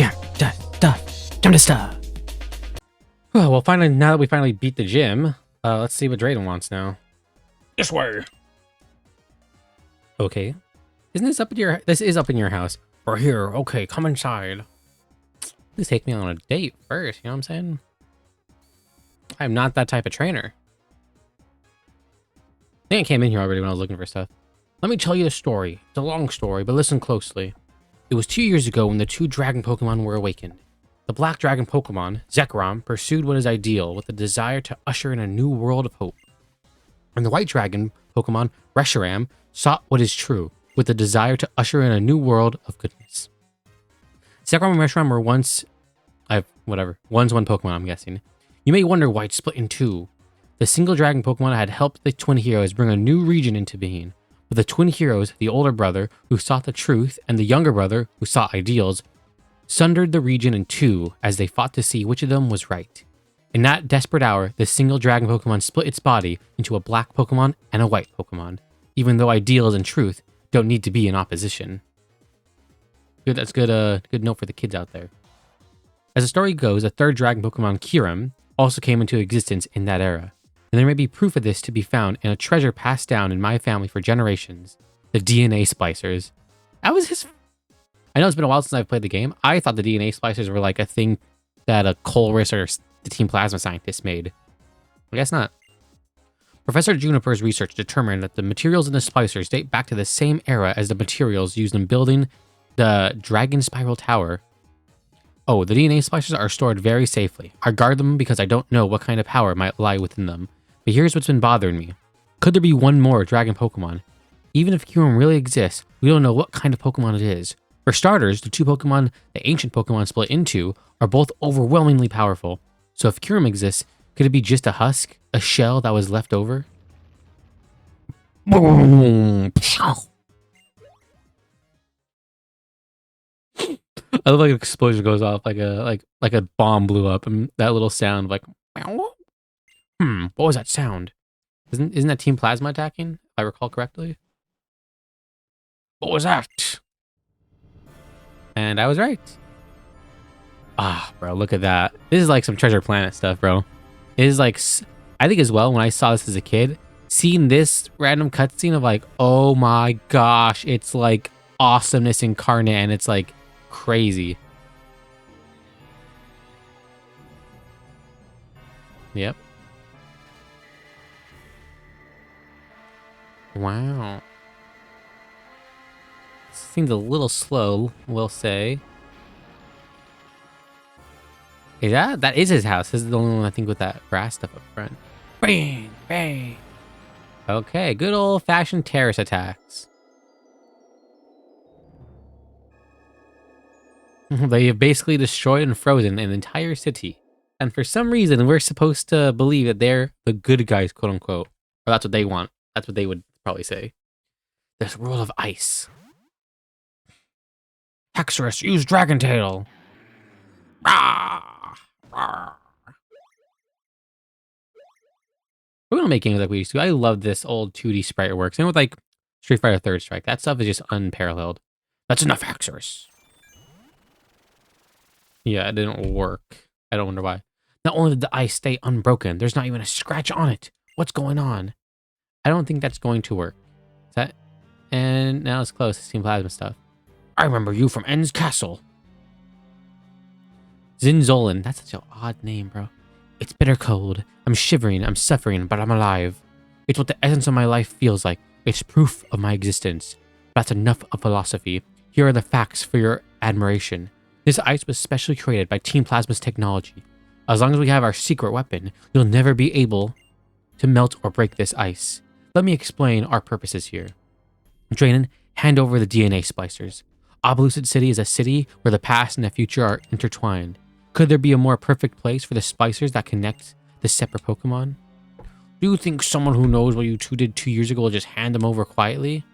Jamdoestuff. Well, finally, now that we finally beat the gym, let's see what Drayden wants now. This way. Okay. Isn't this up in your... This is up in your house. We're here. Okay, come inside. Please take me on a date first, you know what I'm saying? I'm not that type of trainer. I think I came in here already when I was looking for stuff. Let me tell you the story. It's a long story, but listen closely. It was 2 years ago when the two dragon Pokemon were awakened. The black dragon Pokemon, Zekrom, pursued what is ideal with the desire to usher in a new world of hope. And the white dragon Pokemon, Reshiram, sought what is true with the desire to usher in a new world of goodness. Zekrom and Reshiram were once one Pokemon, I'm guessing. You may wonder why it's split in two. The single dragon Pokemon had helped the twin heroes bring a new region into being. But the twin heroes, the older brother who sought the truth and the younger brother who sought ideals, sundered the region in two as they fought to see which of them was right. In that desperate hour, the single dragon Pokemon split its body into a black Pokemon and a white Pokemon, even though ideals and truth don't need to be in opposition. Good, that's good. Good note for the kids out there. As the story goes, a third dragon Pokemon, Kyurem, also came into existence in that era, and there may be proof of this to be found in a treasure passed down in my family for generations: the DNA splicers. That was his. I know it's been a while since I've played the game. I thought the DNA splicers were like a thing that a Colress or the Team Plasma scientists made. I guess not. Professor Juniper's research determined that the materials in the splicers date back to the same era as the materials used in building the Dragon Spiral Tower. Oh, the DNA splicers are stored very safely. I guard them because I don't know what kind of power might lie within them. But here's what's been bothering me. Could there be one more dragon Pokemon? Even if Kyurem really exists, we don't know what kind of Pokemon it is. For starters, the two Pokemon the ancient Pokemon split into are both overwhelmingly powerful. So if Kyurem exists, could it be just a husk? A shell that was left over? Boom! I love like an explosion goes off, like a bomb blew up, and that little sound like what was that sound? Isn't that Team Plasma attacking, if I recall correctly? What was that? And I was right. Ah, bro, look at that. This is like some Treasure Planet stuff, bro. It is like, I think as well, when I saw this as a kid, seeing this random cutscene of like, oh my gosh, it's like awesomeness incarnate, and it's like crazy. Yep. Wow. Seems a little slow, we'll say. Is that is his house. This is the only one I think with that brass stuff up front. Bang, bang. Okay, good old-fashioned terrorist attacks. They have basically destroyed and frozen an entire city. And for some reason, we're supposed to believe that they're the good guys, quote unquote. Or that's what they want. That's what they would probably say. This world of ice. Hexorus, use Dragon Tail. Rah, rah. We're gonna make games like we used to. I love this old 2D sprite work. Same with like Street Fighter Third Strike. That stuff is just unparalleled. That's enough, Hexorus. Yeah, it didn't work. I don't wonder why. Not only did the ice stay unbroken, there's not even a scratch on it. What's going on? I don't think that's going to work. Is that? And now it's close. It's Team Plasma stuff. I remember you from En's Castle. Zinzolin. That's such an odd name, bro. It's bitter cold. I'm shivering. I'm suffering, but I'm alive. It's what the essence of my life feels like. It's proof of my existence. That's enough of philosophy. Here are the facts for your admiration. This ice was specially created by Team Plasma's technology. As long as we have our secret weapon, you'll never be able to melt or break this ice. Let me explain our purposes here. Drayden, hand over the DNA splicers. Oblucid City is a city where the past and the future are intertwined. Could there be a more perfect place for the splicers that connect the separate Pokemon? Do you think someone who knows what you two did 2 years ago will just hand them over quietly?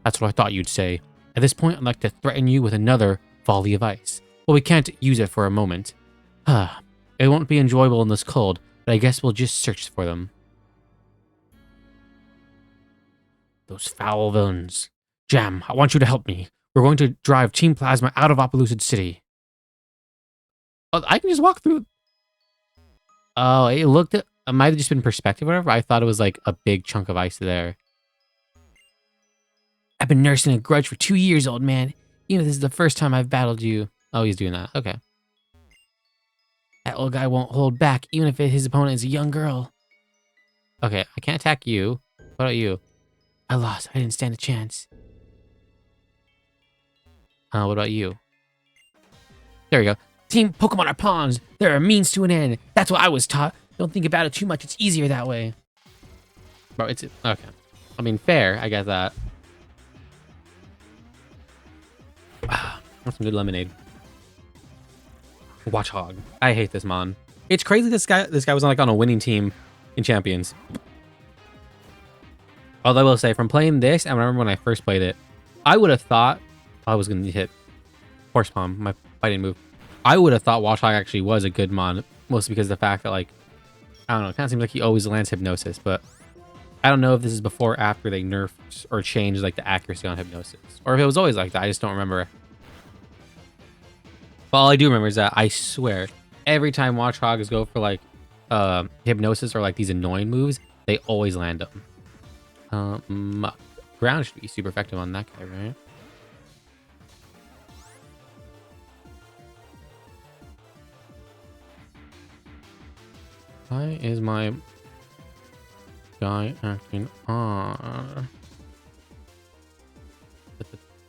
That's what I thought you'd say. At this point, I'd like to threaten you with another volley of ice. Well, we can't use it for a moment. It won't be enjoyable in this cold, but I guess we'll just search for them. Those foul villains. Jam, I want you to help me. We're going to drive Team Plasma out of Opelucid City. Oh, I can just walk through. Oh, it looked... It might have just been perspective or whatever. I thought it was like a big chunk of ice there. I've been nursing a grudge for 2 years, old man. Even if this is the first time I've battled you. Oh, he's doing that. Okay. That old guy won't hold back, even if his opponent is a young girl. Okay, I can't attack you. What about you? I lost. I didn't stand a chance. What about you? There we go. Team Pokemon are pawns. They're a means to an end. That's what I was taught. Don't think about it too much. It's easier that way. Bro, it's... Okay. I mean, fair. I get that. That's some good lemonade. Watchhog. I hate this mon. It's crazy this guy was like on a winning team in Champions. Although I will say, from playing this, I remember when I first played it, I would have thought I was going to hit Horse Palm, my fighting move. I would have thought Watchhog actually was a good mon, mostly because of the fact that, like, I don't know, it kind of seems like he always lands Hypnosis, but I don't know if this is before or after they nerfed or changed, like, the accuracy on Hypnosis. Or if it was always like that, I just don't remember. But all I do remember is that I swear, every time Watchhogs go for, like, Hypnosis or, like, these annoying moves, they always land them. Ground should be super effective on that guy, right? Why is my guy acting on?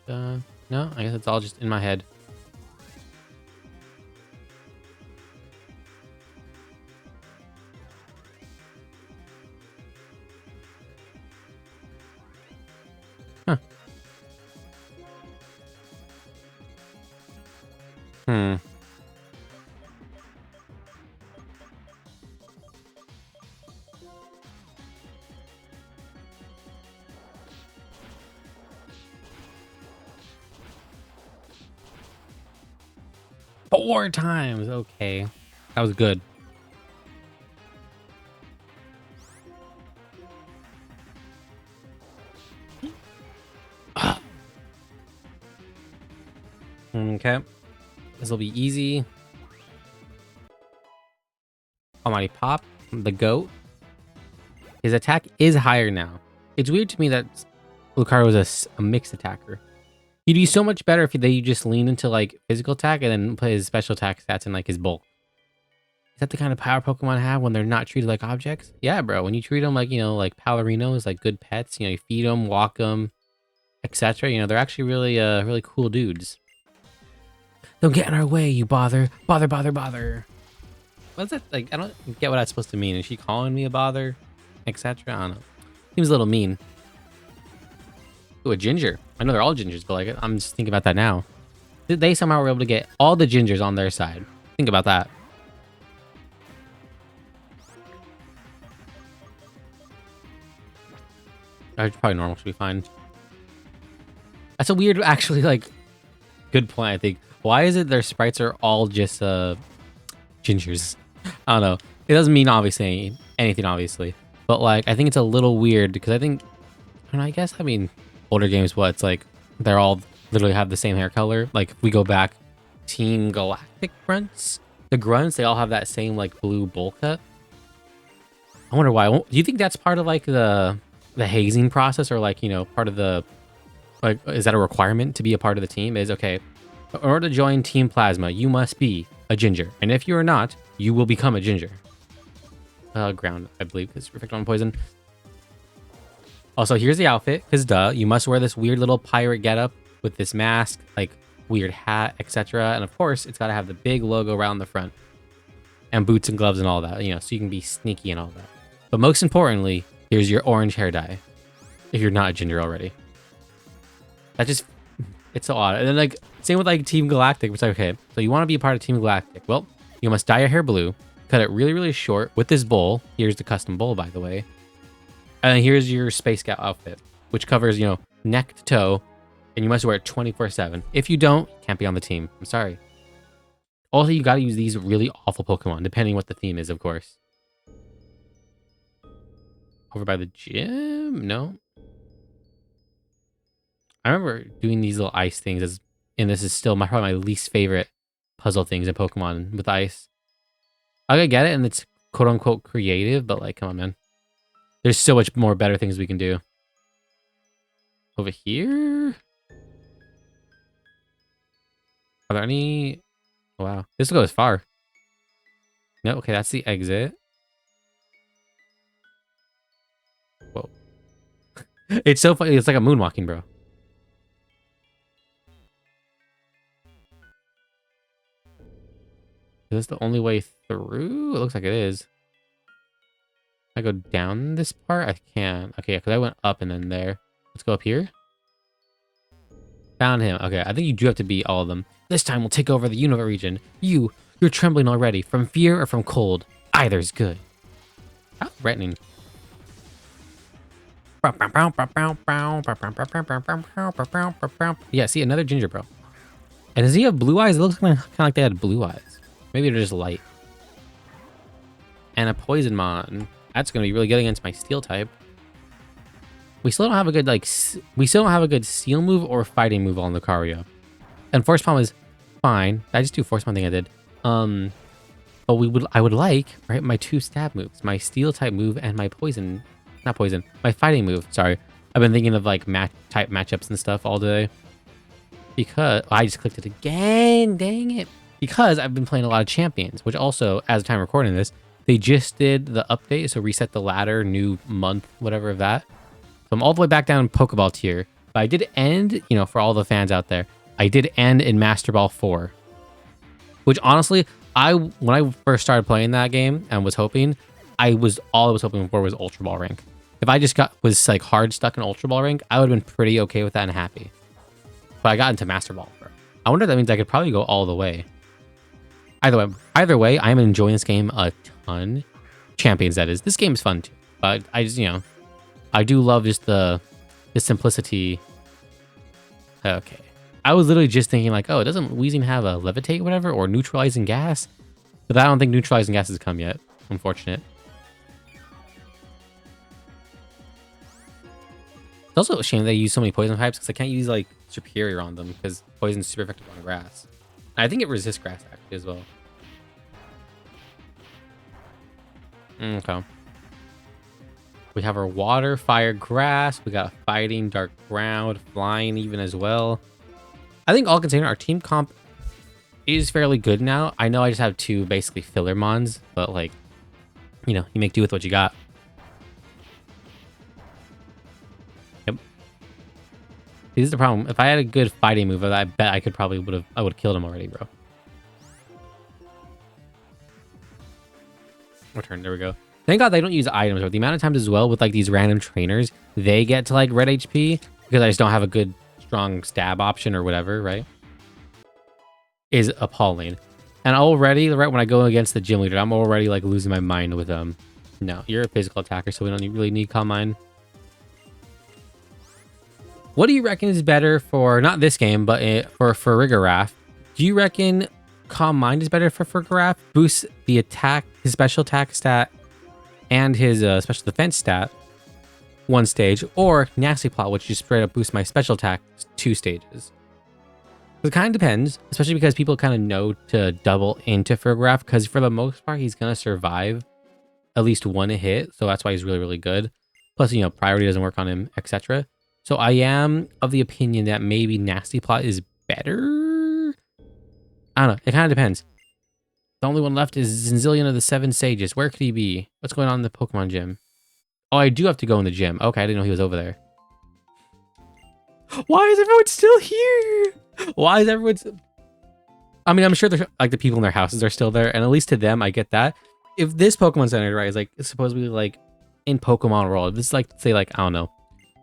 No, I guess it's all just in my head. Huh. Four times. Okay. That was good. Okay. This will be easy. Almighty Pop, the GOAT. His attack is higher now. It's weird to me that Lucario was a mixed attacker. He'd be so much better if they just lean into like physical attack and then put his special attack stats in like his bulk. Is that the kind of power Pokemon have when they're not treated like objects? Yeah, bro. When you treat them like, you know, like Palorinos, like good pets, you know, you feed them, walk them, etc. You know, they're actually really, really cool dudes. Don't get in our way, you bother. Bother, bother, bother. What's that? Like, I don't get what that's supposed to mean. Is she calling me a bother? Etc. I don't know. Seems a little mean. Ooh, a ginger. I know they're all gingers, but like, I'm just thinking about that now. They somehow were able to get all the gingers on their side. Think about that. Probably normal should be fine. That's a weird, actually, like, good point, I think. Why is it their sprites are all just, gingers? I don't know. It doesn't mean, obviously, anything, obviously. But, like, I think it's a little weird, because I think, I mean, older games, what, it's like, they're all literally have the same hair color. Like, if we go back, Team Galactic Grunts, the Grunts, they all have that same, like, blue bowl cut. I wonder why. Do you think that's part of, like, the hazing process, or, like, you know, part of the, like, is that a requirement to be a part of the team? Is, okay, in order to join Team Plasma, you must be a ginger. And if you are not, you will become a ginger. Ground, I believe, because perfect on poison. Also, here's the outfit, because duh, you must wear this weird little pirate getup with this mask, like weird hat, etc. And of course, it's got to have the big logo around the front. And boots and gloves and all that, you know, so you can be sneaky and all that. But most importantly, here's your orange hair dye. If you're not a ginger already. That just, it's so odd. And then, like, same with, like, Team Galactic. It's like, okay, so you want to be a part of Team Galactic. Well, you must dye your hair blue, cut it really, really short with this bowl. Here's the custom bowl, by the way. And then here's your Space Scout outfit, which covers, you know, neck to toe. And you must wear it 24/7. If you don't, you can't be on the team. I'm sorry. Also, you got to use these really awful Pokemon, depending what the theme is, of course. Over by the gym? No. I remember doing these little ice things and this is still probably my least favorite puzzle things in Pokemon with ice. I get it, and it's quote unquote creative, but like, come on, man. There's so much more better things we can do. Over here? Are there any? Oh, wow. This goes far. No, okay, that's the exit. Whoa. It's so funny. It's like a moonwalking, bro. Is this the only way through? It looks like it is. I go down this part? I can. Okay, because I went up and then there. Let's go up here. Found him. Okay, I think you do have to beat all of them. This time we'll take over the Unova region. You're trembling already. From fear or from cold. Either's good. How threatening. Yeah, see, another ginger bro. And does he have blue eyes? It looks kind of like they had blue eyes. Maybe they're just light. And a poison mon. That's going to be really good against my steel type. We still don't have a good, we still don't have a good seal move or fighting move on Lucario. And Force Palm is fine. I just do Force Palm thing I did. But I would like, right, my 2 stab moves. My steel type move and my poison, not poison, my fighting move. Sorry. I've been thinking of like type matchups and stuff all day. Because, I just clicked it again, dang it. Because I've been playing a lot of champions, which also, as of time recording this, they just did the update, so reset the ladder, new month, whatever of that. So I'm all the way back down in Pokeball tier. But I did end, for all the fans out there, I did end in Master Ball 4. Which honestly, when I first started playing that game and was hoping, all I was hoping for was Ultra Ball rank. If I just was like hard stuck in Ultra Ball rank, I would have been pretty okay with that and happy. But I got into Master Ball, bro. I wonder if that means I could probably go all the way. Either way, I'm enjoying this game a ton. Champions, that is. This game's fun too. But I just, I do love just the simplicity. Okay. I was literally just thinking like, oh, doesn't Weezing have a levitate, whatever, or neutralizing gas? But I don't think neutralizing gas has come yet. Unfortunate. It's also a shame they use so many poison types because I can't use like superior on them because poison's super effective on grass. And I think it resists grass actually as well. Okay. We have our water, fire, grass. We got fighting, dark ground, flying even as well. I think all contained, our team comp is fairly good now. I know I just have 2 basically filler mons, but like, you make do with what you got. Yep. This is the problem. If I had a good fighting move, I bet I could would have killed him already, bro. Return, there we go. Thank God they don't use items, but the amount of times as well with like these random trainers, they get to like red HP because I just don't have a good strong stab option or whatever, right? Is appalling. And already, right when I go against the gym leader, I'm already like losing my mind with no, you're a physical attacker, so we don't really need Calm Mind. What do you reckon is better for, not this game, but for Farigiraf? Do you reckon Calm Mind is better for Farigiraf? Boosts the attack, his special attack stat, and his special defense stat 1 stage, or Nasty Plot, which just straight up boosts my special attack 2 stages. It kind of depends, especially because people kind of know to double into Farigiraf, because for the most part, he's going to survive at least 1 hit, so that's why he's really, really good. Plus, priority doesn't work on him, etc. So I am of the opinion that maybe Nasty Plot is better? I don't know, it kind of depends. The only one left is Zinzillion of the 7 Sages. Where could he be? What's going on in the Pokemon gym? Oh, I do have to go in the gym. Okay, I didn't know he was over there. Why is everyone still here? Why is everyone... I mean, I'm sure like the people in their houses are still there, and at least to them, I get that. If this Pokemon Center, right, is like supposedly like in Pokemon World, this is like, say like, I don't know,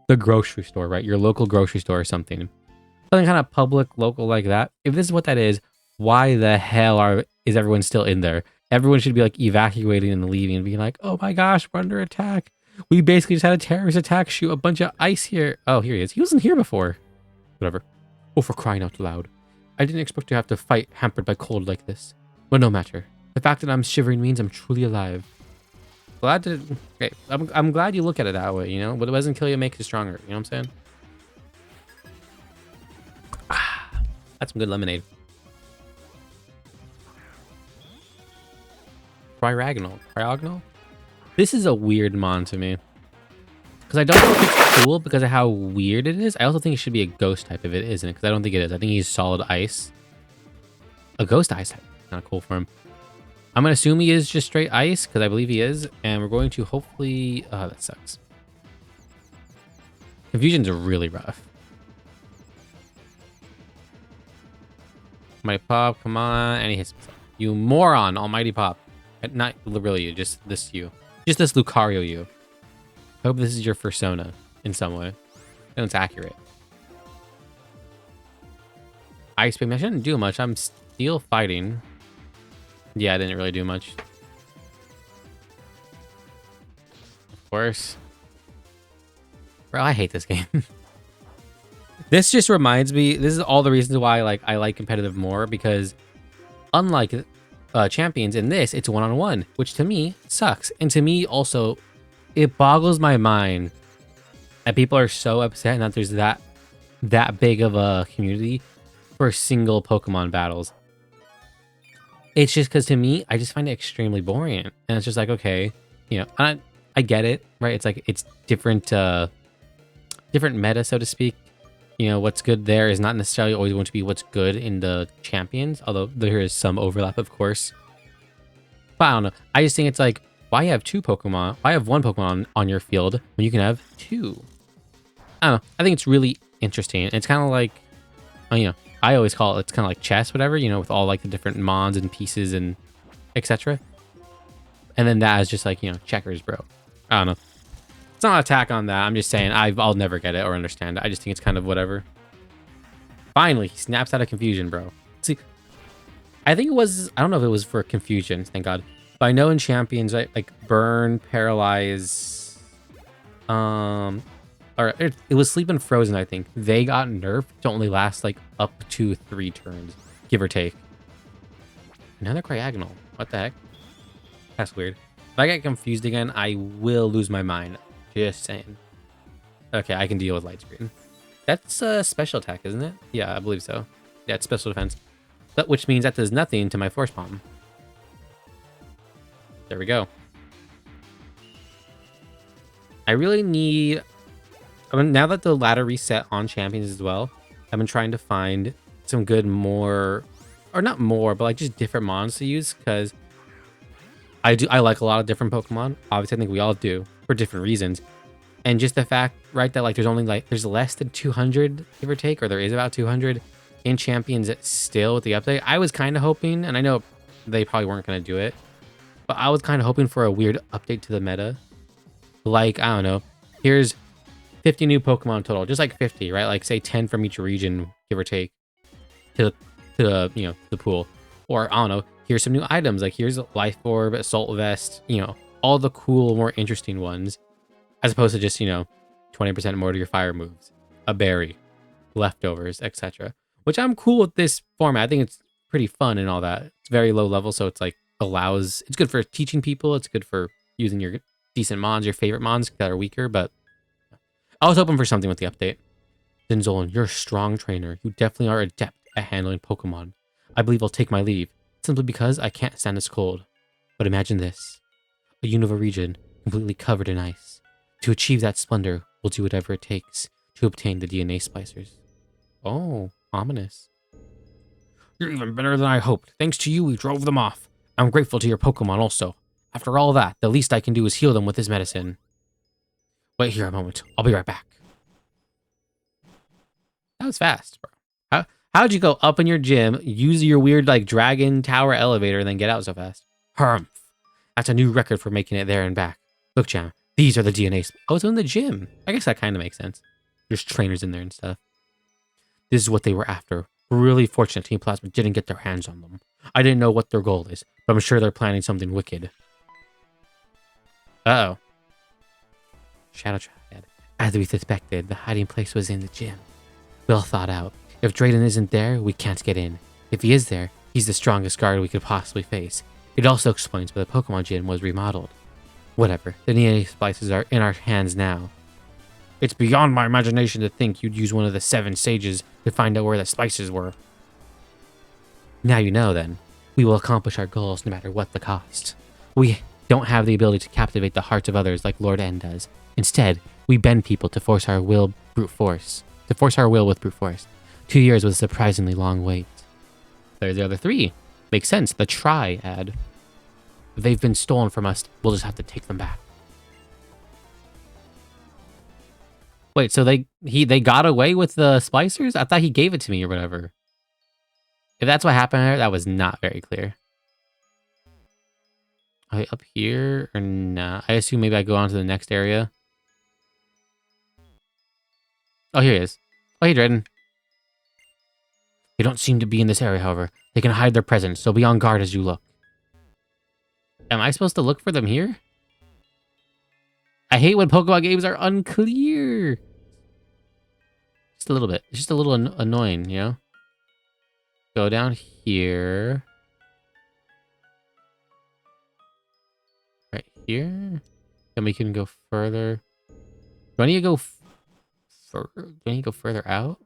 the grocery store, right? Your local grocery store or something. Something kind of public, local like that. If this is what that is, why the hell is everyone still in there? Everyone should be like evacuating and leaving and being like, oh my gosh, we're under attack. We basically just had a terrorist attack, shoot a bunch of ice here. Oh, here he is. He wasn't here before. Whatever. Oh, for crying out loud. I didn't expect to have to fight hampered by cold like this. But no matter. The fact that I'm shivering means I'm truly alive. Glad to... Okay, I'm glad you look at it that way, What doesn't kill you makes you stronger. You know what I'm saying? That's some good lemonade. Cryogonal? This is a weird mon to me. Because I don't know if it's cool because of how weird it is. I also think it should be a ghost type if it isn't, because I don't think it is. I think he's solid ice. A ghost ice type. Kind of cool for him. I'm going to assume he is just straight ice, because I believe he is. And we're going to hopefully... Oh, that sucks. Confusion's really rough. Mighty Pop, come on. And he hits himself. You moron, Almighty Pop. Not really you, just this you. Just this Lucario you. I hope this is your persona in some way. And it's accurate. Ice Beam, I shouldn't do much. I'm still fighting. Yeah, I didn't really do much. Of course. Bro, I hate this game. This just reminds me, this is all the reasons why I like competitive more, because unlike champions in this, it's one-on-one, which to me sucks. And to me also, it boggles my mind that people are so upset and that there's that big of a community for single Pokemon battles. It's just because to me, I just find it extremely boring. And it's just like, okay, you know, I get it, right? It's like, it's different meta, so to speak. You know, what's good there is not necessarily always going to be what's good in the champions, although there is some overlap, of course. But I don't know. I just think it's like, why have two Pokemon? Why have one Pokemon on your field when you can have two? I don't know. I think it's really interesting. It's kind of like, you know, I always call it's kind of like chess, whatever, you know, with all like the different mons and pieces and etc. And then that is just like, you know, checkers, bro. I don't know. It's not an attack on that. I'm just saying I'll never get it or understand it. I just think it's kind of whatever. Finally, he snaps out of confusion, bro. See, I think it was, I don't know if it was for confusion, thank God. But I know in champions, right, like burn, paralyze, or it was sleep and frozen, I think. They got nerfed to only last like up to 3 turns, give or take. Another Cryogonal. What the heck? That's weird. If I get confused again, I will lose my mind. Just saying. Okay, I can deal with light screen. That's a special attack, isn't it? Yeah, I believe so. Yeah, it's special defense. But which means that does nothing to my Force Palm. There we go. I really need... I mean, now that the ladder reset on champions as well, I've been trying to find some good more... Or not more, but like just different mons to use, because I like a lot of different Pokemon. Obviously, I think we all do, for different reasons. And just the fact, right, that like there's only like, there's less than 200, give or take, or there is about 200 in champions still with the update. I was kind of hoping, and I know they probably weren't going to do it, but I was kind of hoping for a weird update to the meta. Like, I don't know, here's 50 new Pokemon total, just like 50, right? Like say 10 from each region, give or take, to the, you know, the pool. Or I don't know, here's some new items, like here's a Life Orb, Assault Vest, you know, all the cool, more interesting ones, as opposed to just, you know, 20% more to your fire moves, a berry, leftovers, etc. Which I'm cool with this format. I think it's pretty fun and all that. It's very low level, so it's like allows, it's good for teaching people, it's good for using your decent mons, your favorite mons that are weaker, but I was hoping for something with the update. Zinzolin, you're a strong trainer. You definitely are adept at handling Pokemon. I believe I'll take my leave, simply because I can't stand this cold. But imagine this. A Unova region completely covered in ice. To achieve that splendor, we'll do whatever it takes to obtain the DNA splicers. Oh, ominous. You're even better than I hoped. Thanks to you, we drove them off. I'm grateful to your Pokemon also. After all that, the least I can do is heal them with this medicine. Wait here a moment. I'll be right back. That was fast, bro. How'd you go up in your gym, use your weird, like, dragon tower elevator, and then get out so fast? Humph. That's a new record for making it there and back. Look, Jam, these are the DNAs. Oh, it's in the gym. I guess that kind of makes sense. There's trainers in there and stuff. This is what they were after. We're really fortunate Team Plasma didn't get their hands on them. I didn't know what their goal is, but I'm sure they're planning something wicked. Uh-oh. Shadow Triad. As we suspected, the hiding place was in the gym. Well thought out. If Drayden isn't there, we can't get in. If he is there, he's the strongest guard we could possibly face. It also explains why the Pokemon Gym was remodeled. Whatever, the DNA splices are in our hands now. It's beyond my imagination to think you'd use one of the 7 sages to find out where the spices were. Now you know then. We will accomplish our goals no matter what the cost. We don't have the ability to captivate the hearts of others like Lord N does. Instead, we bend people to force our will brute force. To force our will with brute force. 2 years was a surprisingly long wait. There's the other 3. Makes sense. The triad. If they've been stolen from us, we'll just have to take them back. Wait, so they got away with the splicers? I thought he gave it to me or whatever. If that's what happened there, that was not very clear. Are they up here or not? I assume maybe I go on to the next area. Oh, here he is. Oh, hey, Drayden. They don't seem to be in this area, however. They can hide their presence, so be on guard as you look. Am I supposed to look for them here? I hate when Pokemon games are unclear. Just a little bit. It's just a little annoying, you know? Go down here. Right here. Then we can go further. Do I need to go do I need to go further out?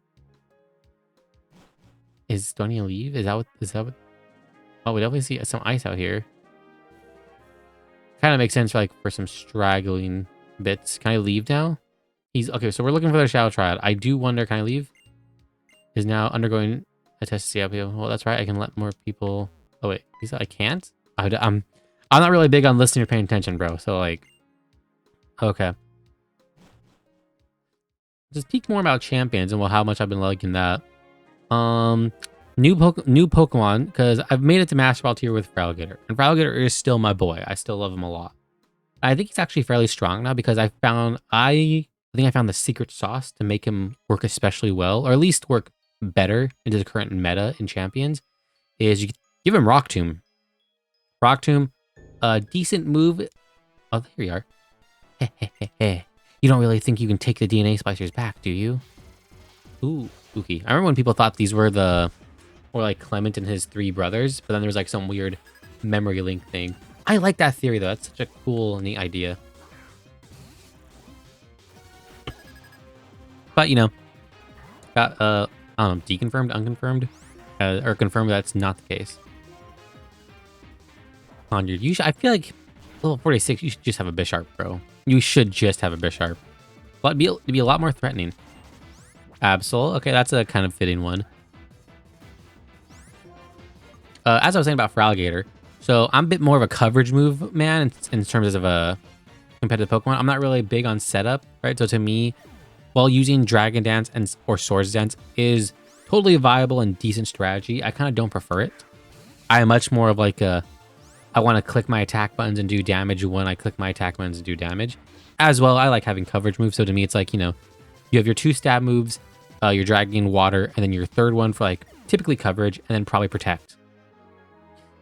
Do I need to leave? Is that what? Oh, we definitely see some ice out here. Kind of makes sense for some straggling bits. Can I leave now? Okay, so we're looking for the Shadow Triad. I do wonder, can I leave? Is now undergoing a test to see how people... Well, that's right. I can let more people... Oh, wait. He said I can't? I'm not really big on listening or paying attention, bro. So, like... Okay. Just peek more about champions and how much I've been liking that. New Pokemon, because I've made it to Master Ball tier with Fraligator. And Fraligator is still my boy. I still love him a lot. I think he's actually fairly strong now because I think I found the secret sauce to make him work especially well, or at least work better into the current meta in champions, is you give him Rock Tomb. Rock Tomb, a decent move. Oh, here you are. You don't really think you can take the DNA splicers back, do you? Ooh, spooky. I remember when people thought these were like Clement and his 3 brothers, but then there was like some weird memory link thing. I like that theory though. That's such a cool, neat idea. But you know, got I don't know, deconfirmed, unconfirmed, or confirmed that's not the case. 100. I feel like level 46. You should just have a Bisharp, bro. You should just have a Bisharp. But it'd be a lot more threatening. Absol. Okay, that's a kind of fitting one. As I was saying about Fraligator, so I'm a bit more of a coverage move man in terms of a competitive Pokemon. I'm not really big on setup, right? So to me, while using Dragon Dance or Swords Dance is totally viable and decent strategy, I kind of don't prefer it. I am much more of like I want to click my attack buttons and do damage when I click my attack buttons and do damage. As well, I like having coverage moves. So to me, it's like, you know, you have your 2 stab moves, your Dragon Water, and then your 3rd one for like typically coverage, and then probably protect.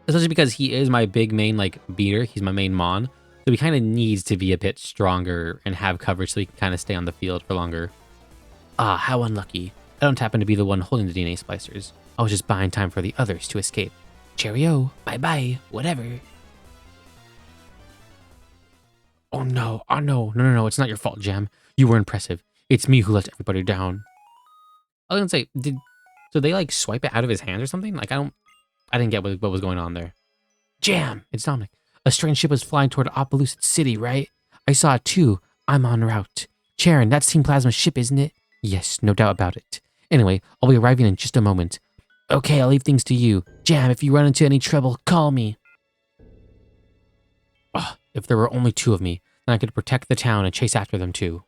Especially because he is my big main like beater. He's my main Mon. So he kind of needs to be a bit stronger and have coverage so he can kind of stay on the field for longer. Ah, how unlucky. I don't happen to be the one holding the DNA splicers. I was just buying time for the others to escape. Cheerio. Bye-bye. Whatever. Oh no. Oh no. No. It's not your fault, Jam. You were impressive. It's me who let everybody down. I was gonna say, so they like swipe it out of his hands or something? Like I didn't get what was going on there. Jam! It's Dominic. A strange ship was flying toward Opelucid City, right? I saw it too. I'm en route. Charon, that's Team Plasma's ship, isn't it? Yes, no doubt about it. Anyway, I'll be arriving in just a moment. Okay, I'll leave things to you. Jam, if you run into any trouble, call me. Oh, if there were only 2 of me, then I could protect the town and chase after them too.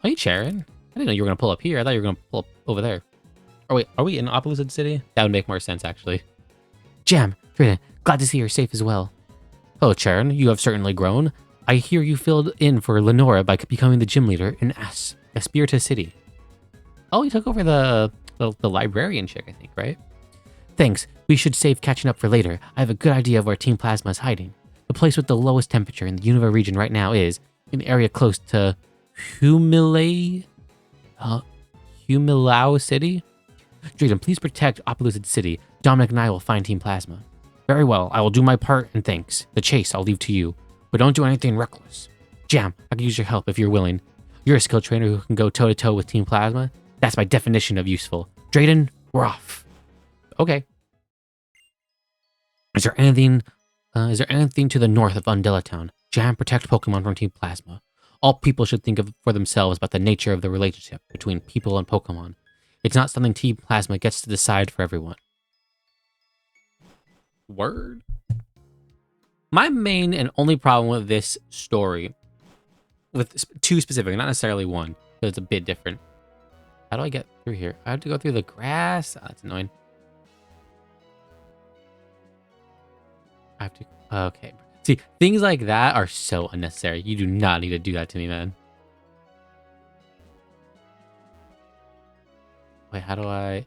Hey, Charon. I didn't know you were going to pull up here. I thought you were going to pull up over there. Oh wait, are we in Opelucid City? That would make more sense, actually. Jam, Drayden, glad to see you're safe as well. Hello, Charon. You have certainly grown. I hear you filled in for Lenora by becoming the gym leader in Espirita City. Oh, he took over the librarian chick, I think, right? Thanks. We should save catching up for later. I have a good idea of where Team Plasma is hiding. The place with the lowest temperature in the Unova region right now is an area close to Humilao City. Drayden, please protect Opelucid City. Dominic and I will find Team Plasma. Very well, I will do my part and thanks. The chase I'll leave to you, but don't do anything reckless. Jam, I could use your help if you're willing. You're a skilled trainer who can go toe-to-toe with Team Plasma. That's my definition of useful. Drayden, we're off. Okay. Is there anything? Is there anything to the north of Undella Town? Jam protect Pokemon from Team Plasma. All people should think of for themselves about the nature of the relationship between people and Pokemon. It's not something Team Plasma gets to decide for everyone. Word. My main and only problem with this story, with two specific, not necessarily one, because it's a bit different. How do I get through here? I have to go through the grass. Oh, that's annoying. I have to. Okay. See, things like that are so unnecessary. You do not need to do that to me, man. Wait, how do I...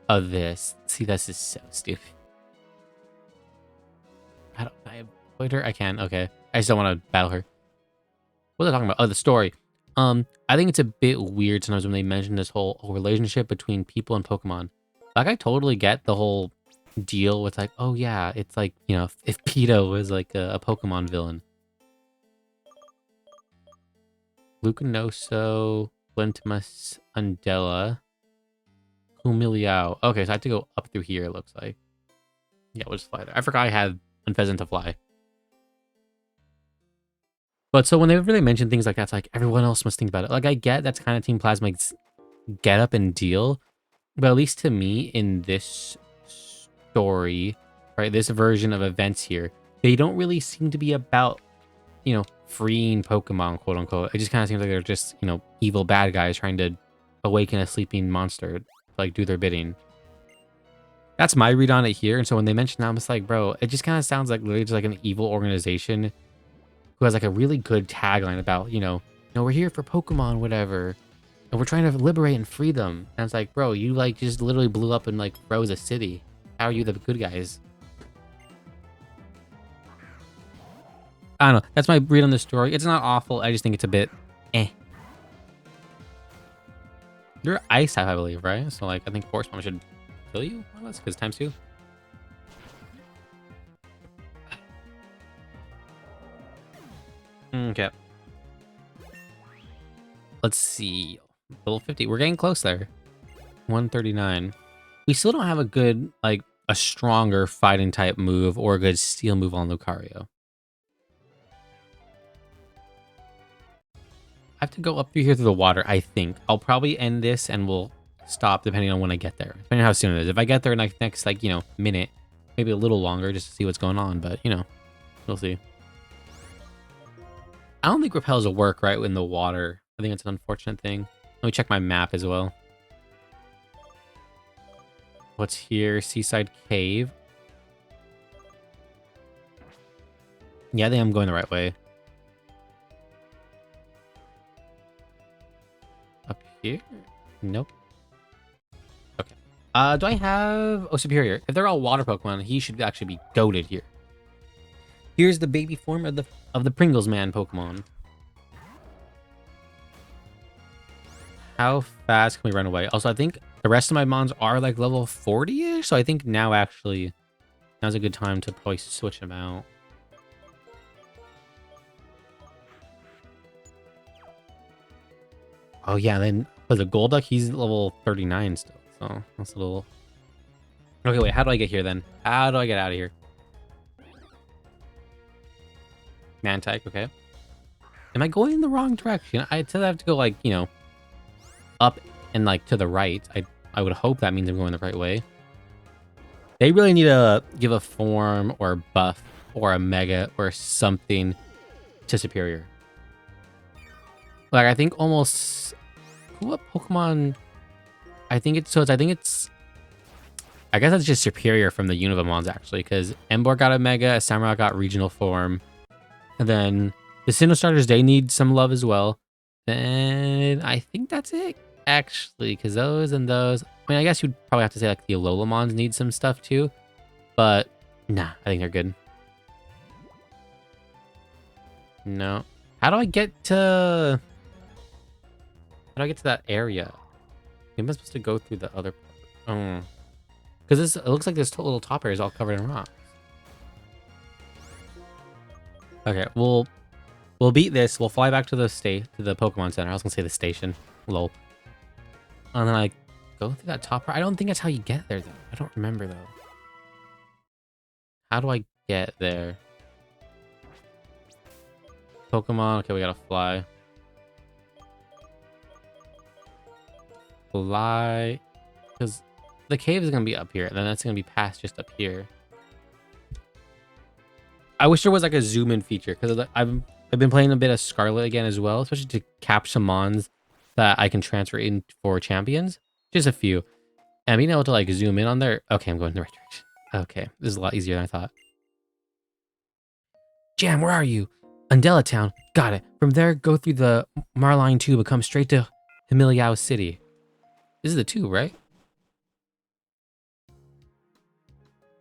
Oh, this. See, this is so stupid. How do I avoid her? I can. Okay. I just don't want to battle her. What was I talking about? Oh, the story. I think it's a bit weird sometimes when they mention this whole relationship between people and Pokemon. Like, I totally get the whole deal with like, oh yeah, it's like, you know, if Pito was like a Pokemon villain. Lucanoso, Blentimus, Undella, Humiliao. Okay, so I have to go up through here, it looks like. Yeah, we'll just fly there. I forgot I had Unpheasant to fly. But so when they really mention things like that, it's like everyone else must think about it. Like, I get that's kind of Team Plasma's get up and deal. But at least to me, in this story, right, this version of events here, they don't really seem to be about, you know, freeing Pokemon, quote unquote. It just kind of seems like they're just, you know, evil bad guys trying to awaken a sleeping monster, to, like, do their bidding. That's my read on it here. And so when they mention that, I'm just like, bro, it just kind of sounds like literally just like an evil organization who has like a really good tagline about, you know, we're here for Pokemon, whatever. And we're trying to liberate and free them. And it's like, bro, you like just literally blew up and like froze a city. How are you the good guys? I don't know. That's my read on the story. It's not awful. I just think it's a bit eh. You're ice type, I believe, right? So like, I think Force Bomb should kill you. Well, that's because times 2. Okay. Let's see. Level 50. We're getting close there. 139. We still don't have a good, like, a stronger fighting type move or a good steel move on Lucario. I have to go up through here through the water, I think. I'll probably end this and we'll stop depending on when I get there. Depending on how soon it is. If I get there in like next, like, you know, minute, maybe a little longer just to see what's going on, but, you know, we'll see. I don't think repels will work right in the water. I think it's an unfortunate thing. Let me check my map as well. What's here? Seaside Cave. Yeah, I think I'm going the right way. Up here? Nope. Okay. Do I have... Oh, Superior. If they're all water Pokemon, he should actually be goated here. Here's the baby form of the Pringles Man Pokemon. How fast can we run away? Also, I think the rest of my mons are like level 40-ish, so I think now actually now's a good time to probably switch them out. Oh yeah, then was it Golduck? He's level 39 still, so that's a little... Okay, wait, how do I get here then? How do I get out of here? Mantike, okay. Am I going in the wrong direction? I said I have to go, like, you know, up and, like, to the right. I would hope that means I'm going the right way. They really need to give a form or a buff or a mega or something to Superior. Like, I think almost... What Pokemon... I think it's... I guess that's just Superior from the Univamons, actually, because Emboar got a mega, a Samurott got regional form. And then the Sinnoh starters, they need some love as well. And I think that's it, actually, because those and those... I mean, I guess you'd probably have to say, like, the Alolamons need some stuff, too. But, nah, I think they're good. No. How do I get to... How do I get to that area? Maybe I'm supposed to go through the other... Oh. Because it looks like this little top area is all covered in rocks. Okay, we'll beat this. We'll fly back to the Pokemon Center. I was gonna say the station. Lol. And then I go through that top part. I don't think that's how you get there though. I don't remember though. How do I get there? Pokemon. Okay, we gotta fly. Fly. Because the cave is gonna be up here, and then that's gonna be past just up here. I wish there was like a zoom in feature, because I've been playing a bit of Scarlet again as well, especially to capture some mons that I can transfer in for champions. Just a few. And being able to like zoom in on there. Okay, I'm going in the right direction. Okay, this is a lot easier than I thought. Jam, where are you? Undella Town. Got it. From there, go through the Marline Tube and come straight to Himiliao City. This is the tube, right?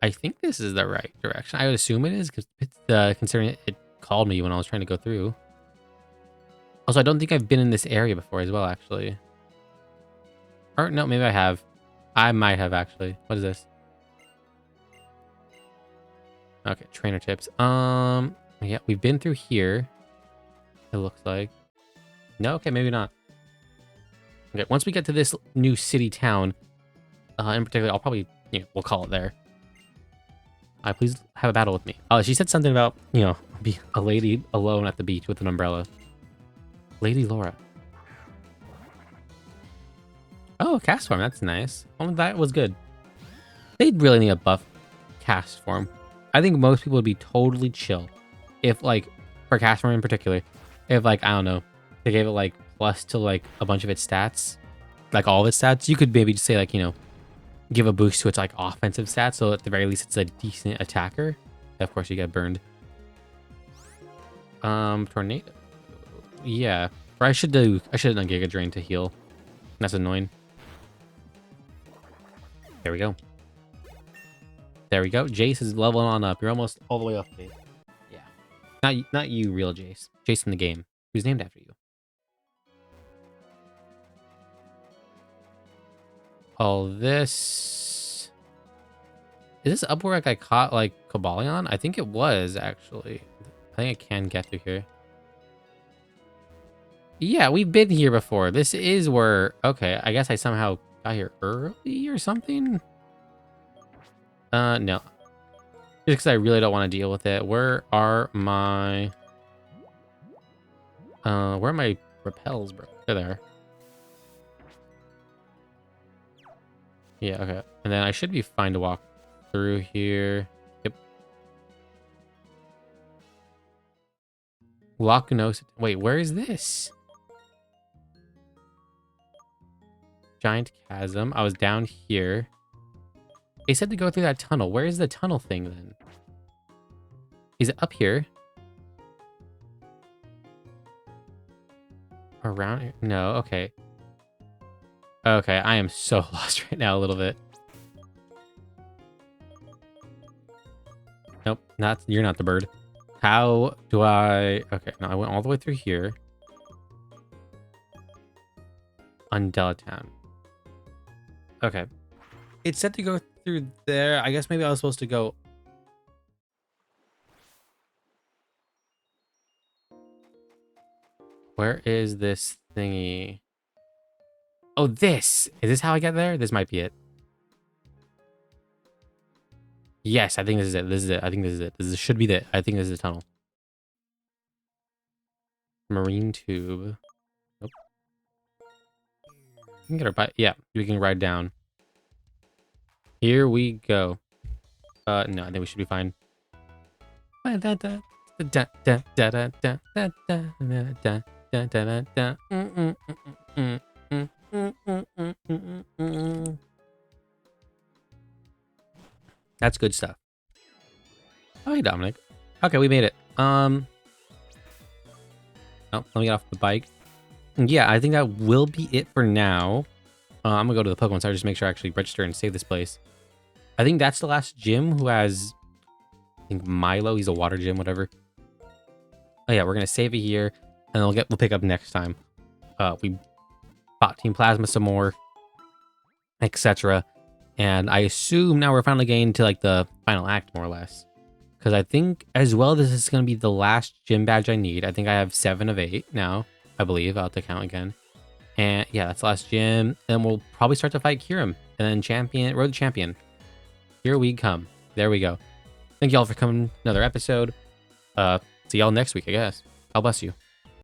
I think this is the right direction. I would assume it is, because considering it called me when I was trying to go through. Also, I don't think I've been in this area before as well, actually. Or no, maybe I have. I might have actually. What is this? Okay, trainer tips. Yeah, we've been through here. It looks like. No, okay, maybe not. Okay, once we get to this new city town, in particular, I'll probably, we'll call it there. Please have a battle with me. Oh, she said something about, be a lady alone at the beach with an umbrella. Lady Laura. Oh, cast form. That's nice. Only that was good. They'd really need a buff cast form. I think most people would be totally chill if, like, for cast form in particular, if, like, I don't know, they gave it, like, plus to, like, a bunch of its stats, like, all of its stats. You could maybe just say, like, give a boost to its, like, offensive stats, so at the very least it's a decent attacker. Of course, you get burned. Tornado. Yeah. Or I should have done Giga Drain to heal. That's annoying. There we go. There we go. Jace is leveling on up. You're almost all the way up, Jace. Yeah. Not you, real Jace. Jace in the game. Who's named after you. All this. Is this up where like I caught like Cobalion? I think it was actually. I think I can get through here. Yeah, we've been here before. This is where... Okay, I guess I somehow got here early or something? No. Just because I really don't want to deal with it. Where are my... where are my repels, bro? They're there. Yeah, okay. And then I should be fine to walk through here. Yep. Locnos... Wait, where is this? Giant chasm. I was down here. They said to go through that tunnel. Where is the tunnel thing then? Is it up here? Around here? No, okay. Okay, I am so lost right now a little bit. Nope, you're not the bird. How do I... Okay, no, I went all the way through here. Undella Town. Okay. It said to go through there. I guess maybe I was supposed to go... Where is this thingy? Oh, this! Is this how I get there? This might be it. Yes, I think this is it. This is it. I think this is it. This should be it. I think this is the tunnel. Marine tube. Nope. We can get our bike. Yeah, we can ride down. Here we go. No, I think we should be fine. That's good stuff. Oh, hey, Dominic. Okay, we made it. Oh, let me get off the bike. Yeah, I think that will be it for now. I'm gonna go to the Pokemon Center just make sure I actually register and save this place. I think that's the last gym who has... I think Milo, he's a water gym, whatever. Oh yeah, we're gonna save it here, and then we'll pick up next time. We bought Team Plasma some more, etc. And I assume now we're finally getting to like the final act, more or less. Because I think as well, this is gonna be the last gym badge I need. I think I have 7 of 8 now, I believe. I'll have to count again. And yeah, that's the last gym. Then we'll probably start to fight Kyurem, and then Road to Champion. Here we come. There we go. Make Thank y'all for coming. Another episode. See y'all next week, I guess. God bless you.